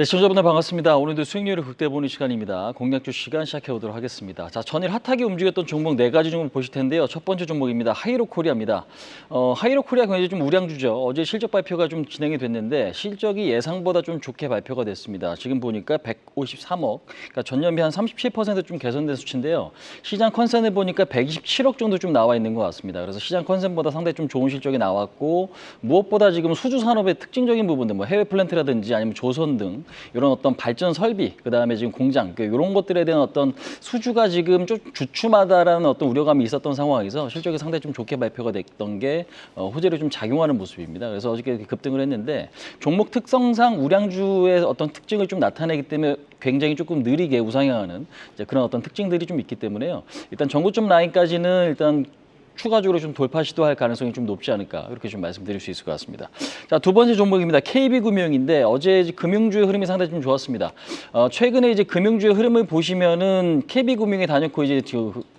네, 시청자분들 반갑습니다. 오늘도 수익률을 극대보는 시간입니다. 공략주 시간 시작해 보도록 하겠습니다. 자, 전일 핫하게 움직였던 종목 네 가지 종목 보실 텐데요. 첫 번째 종목입니다. 하이로코리아입니다. 하이로코리아 굉장히 좀 우량주죠. 어제 실적 발표가 좀 진행이 됐는데 실적이 예상보다 좀 좋게 발표가 됐습니다. 지금 보니까 153억, 그러니까 전년비 한 37%좀 개선된 수치인데요. 시장 컨센을 보니까 127억 정도 좀 나와 있는 것 같습니다. 그래서 시장 컨센보다 상당히 좀 좋은 실적이 나왔고 무엇보다 지금 수주 산업의 특징적인 부분들, 뭐 해외 플랜트라든지 아니면 조선 등 이런 어떤 발전 설비, 그다음에 지금 공장, 이런 것들에 대한 어떤 수주가 지금 좀 주춤하다라는 어떤 우려감이 있었던 상황에서 실적이 상당히 좀 좋게 발표가 됐던 게 호재를 좀 작용하는 모습입니다. 그래서 어저께 급등을 했는데 종목 특성상 우량주의 어떤 특징을 좀 나타내기 때문에 굉장히 조금 느리게 우상향하는 그런 어떤 특징들이 좀 있기 때문에요. 일단 전고점 라인까지는 일단 추가적으로 좀 돌파 시도할 가능성이 좀 높지 않을까 이렇게 좀 말씀드릴 수 있을 것 같습니다. 자, 두 번째 종목입니다. KB금융인데 어제 금융주의 흐름이 상당히 좀 좋았습니다. 최근에 이제 금융주의 흐름을 보시면은 KB금융에 단연코 이제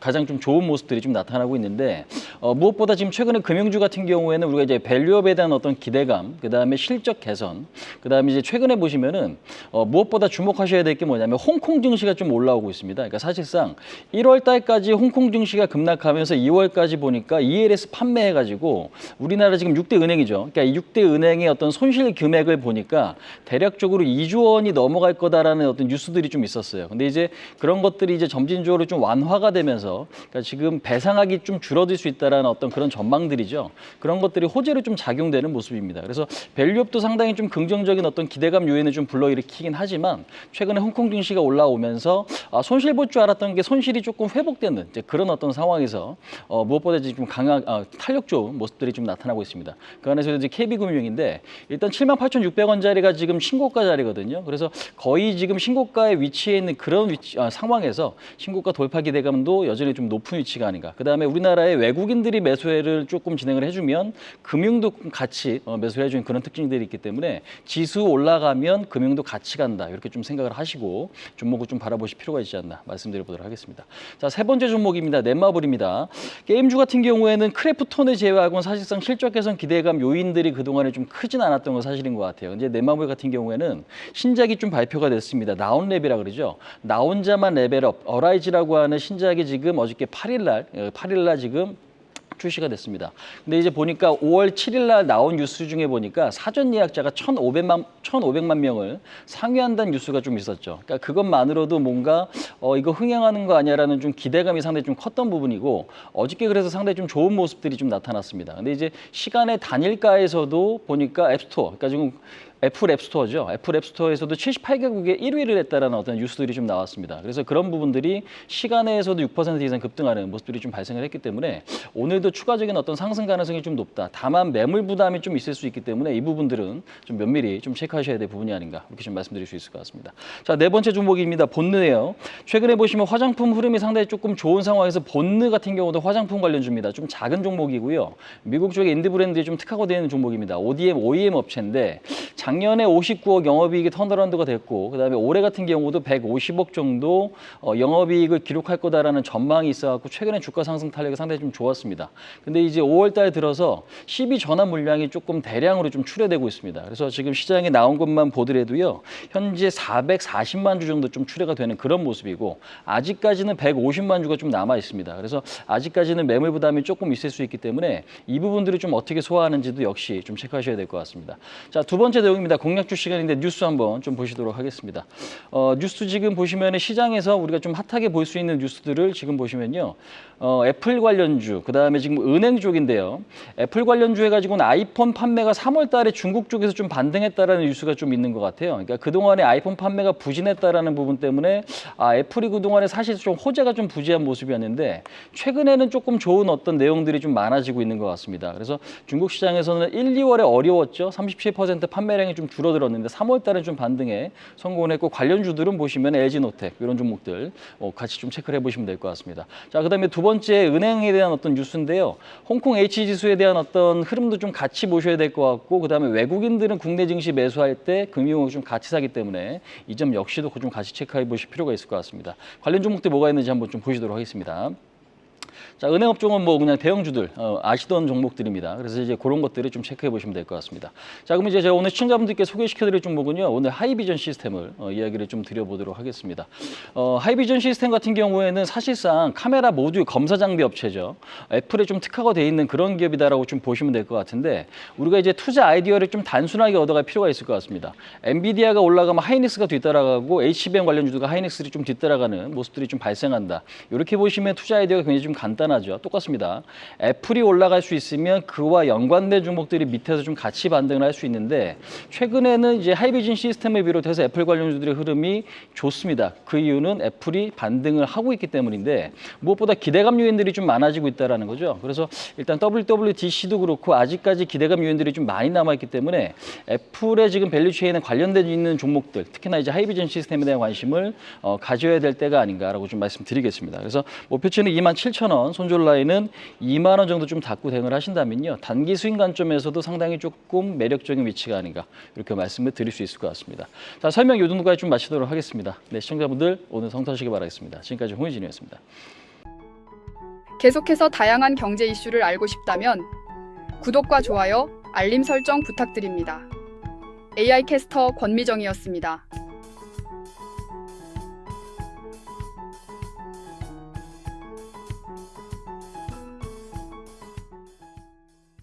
가장 좀 좋은 모습들이 좀 나타나고 있는데 무엇보다 지금 최근에 금융주 같은 경우에는 우리가 이제 밸류업에 대한 어떤 기대감, 그다음에 실적 개선, 그다음에 이제 최근에 보시면은 무엇보다 주목하셔야 될 게 뭐냐면 홍콩 증시가 좀 올라오고 있습니다. 그러니까 사실상 1월 달까지 홍콩 증시가 급락하면서 2월까지 보니까 ELS 판매해가지고 우리나라 지금 6대 은행이죠. 그러니까 이 6대 은행의 어떤 손실 금액을 보니까 대략적으로 2조 원이 넘어갈 거다라는 어떤 뉴스들이 좀 있었어요. 근데 이제 그런 것들이 이제 점진적으로 좀 완화가 되면서 그러니까 지금 배상액이 좀 줄어들 수 있다라는 어떤 그런 전망들이죠. 그런 것들이 호재로 좀 작용되는 모습입니다. 그래서 밸류업도 상당히 좀 긍정적인 어떤 기대감 요인을 좀 불러일으키긴 하지만 최근에 홍콩 증시가 올라오면서 손실 볼 줄 알았던 게 손실이 조금 회복되는 이제 그런 어떤 상황에서 무엇보다 지금 강한 탄력 좋은 모습들이 좀 나타나고 있습니다. 그 안에서 이제 KB금융인데 일단 78,600원짜리가 지금 신고가 자리거든요. 그래서 거의 지금 신고가에 위치해 있는 그런 상황에서 신고가 돌파 기대감도 여전히 좀 높은 위치가 아닌가. 그다음에 우리나라의 외국인들이 매수를 조금 진행을 해주면 금융도 같이 매수를 해주는 그런 특징들이 있기 때문에 지수 올라가면 금융도 같이 간다. 이렇게 좀 생각을 하시고 종목을 좀 바라보실 필요가 있지 않나 말씀드려보도록 하겠습니다. 자, 세 번째 종목입니다. 넷마블입니다. 게임주 같은 경우에는 크래프톤을 제외하고는 사실상 실적 개선 기대감 요인들이 그동안에 좀 크진 않았던 건 사실인 것 같아요. 이제 넷마블 같은 경우에는 신작이 좀 발표가 됐습니다. 나온랩이라 그러죠. 나 혼자만 레벨업, 어라이즈라고 하는 신작이 지금 어저께 8일날 지금 출시가 됐습니다. 근데 이제 보니까 5월 7일 날 나온 뉴스 중에 보니까 사전 예약자가 1,500만 명을 상회한다는 뉴스가 좀 있었죠. 그러니까 그것만으로도 뭔가 이거 흥행하는 거 아니야라는 좀 기대감이 상당히 좀 컸던 부분이고 어저께 그래서 상당히 좀 좋은 모습들이 좀 나타났습니다. 근데 이제 시간의 단일가에서도 보니까 앱스토어, 그러니까 지금 애플 앱스토어죠. 애플 앱스토어에서도 78개국에 1위를 했다라는 어떤 뉴스들이 좀 나왔습니다. 그래서 그런 부분들이 시간에서도 6% 이상 급등하는 모습들이 좀 발생을 했기 때문에 오늘도 추가적인 어떤 상승 가능성이 좀 높다. 다만 매물 부담이 좀 있을 수 있기 때문에 이 부분들은 좀 면밀히 좀 체크하셔야 될 부분이 아닌가 이렇게 좀 말씀드릴 수 있을 것 같습니다. 자, 네 번째 종목입니다. 본느예요. 최근에 보시면 화장품 흐름이 상당히 조금 좋은 상황에서 본느 같은 경우도 화장품 관련주입니다. 좀 작은 종목이고요. 미국 쪽에 인디 브랜드에 좀 특화가 되어 있는 종목입니다. OEM 업체인데 작년에 59억 영업이익이 턴어라운드가 됐고 그다음에 올해 같은 경우도 150억 정도 영업이익을 기록할 거다라는 전망이 있어갖고 최근에 주가 상승 탄력이 상당히 좀 좋았습니다. 근데 이제 5월 달 들어서 12 전환 물량이 조금 대량으로 좀 출회되고 있습니다. 그래서 지금 시장에 나온 것만 보더라도요. 현재 440만 주 정도 좀 출회가 되는 그런 모습이고 아직까지는 150만 주가 좀 남아 있습니다. 그래서 아직까지는 매물 부담이 조금 있을 수 있기 때문에 이 부분들을 좀 어떻게 소화하는지도 역시 좀 체크하셔야 될 것 같습니다. 자, 두 번째 내용입니다. 공략주 시간인데 뉴스 한번 좀 보시도록 하겠습니다. 뉴스 지금 보시면 시장에서 우리가 좀 핫하게 볼 수 있는 뉴스들을 지금 보시면요. 애플 관련주, 그다음에 지금 은행 쪽인데요. 애플 관련주 해가지고는 아이폰 판매가 3월 달에 중국 쪽에서 좀 반등했다라는 뉴스가 좀 있는 것 같아요. 그러니까 그동안에 아이폰 판매가 부진했다라는 부분 때문에 애플이 그동안에 사실 좀 호재가 좀 부재한 모습이었는데 최근에는 조금 좋은 어떤 내용들이 좀 많아지고 있는 것 같습니다. 그래서 중국 시장에서는 1, 2월에 어려웠죠. 37% 판매량이 좀 줄어들었는데 3월 달에 좀 반등에 성공을 했고 관련주들은 보시면 LG노텍 이런 종목들 같이 좀 체크를 해보시면 될 것 같습니다. 자, 그다음에 두 번째 은행에 대한 어떤 뉴스인데요. 홍콩 H지수에 대한 어떤 흐름도 좀 같이 보셔야 될 것 같고 그다음에 외국인들은 국내 증시 매수할 때 금융을 좀 같이 사기 때문에 이 점 역시도 좀 같이 체크해 보실 필요가 있을 것 같습니다. 관련 종목들 뭐가 있는지 한번 좀 보시도록 하겠습니다. 자, 은행업종은 뭐 그냥 대형주들 아시던 종목들입니다. 그래서 이제 그런 것들을 좀 체크해 보시면 될 것 같습니다. 자, 그럼 이제 제가 오늘 시청자분들께 소개시켜드릴 종목은요, 오늘 하이비전 시스템을 이야기를 좀 드려보도록 하겠습니다. 하이비전 시스템 같은 경우에는 사실상 카메라 모듈 검사 장비 업체죠. 애플에 좀 특화가 돼 있는 그런 기업이다라고 좀 보시면 될 것 같은데, 우리가 이제 투자 아이디어를 좀 단순하게 얻어갈 필요가 있을 것 같습니다. 엔비디아가 올라가면 하이닉스가 뒤따라가고 HBM 관련주들과 하이닉스를 좀 뒤따라가는 모습들이 좀 발생한다. 이렇게 보시면 투자 아이디어가 굉장히 좀 간단하죠. 똑같습니다. 애플이 올라갈 수 있으면 그와 연관된 종목들이 밑에서 좀 같이 반등을 할 수 있는데, 최근에는 이제 하이비전 시스템을 비롯해서 애플 관련주들의 흐름이 좋습니다. 그 이유는 애플이 반등을 하고 있기 때문인데, 무엇보다 기대감 요인들이 좀 많아지고 있다는 거죠. 그래서 일단 WWDC도 그렇고 아직까지 기대감 요인들이 좀 많이 남아있기 때문에 애플의 지금 밸류체인에 관련된 있는 종목들, 특히나 이제 하이비전 시스템에 대한 관심을 가져야 될 때가 아닌가라고 좀 말씀드리겠습니다. 그래서 목표치는 27,000원, 손절 라인은 2만 원 정도 좀 닫고 대응을 하신다면요, 단기 수익 관점에서도 상당히 조금 매력적인 위치가 아닌가, 이렇게 말씀을 드릴 수 있을 것 같습니다. 자, 설명 요 정도까지 좀 마치도록 하겠습니다. 네, 시청자분들 오늘 성타시기 바라겠습니다. 지금까지 홍의진이었습니다. 계속해서 다양한 경제 이슈를 알고 싶다면 구독과 좋아요, 알림 설정 부탁드립니다. AI 캐스터 권미정이었습니다.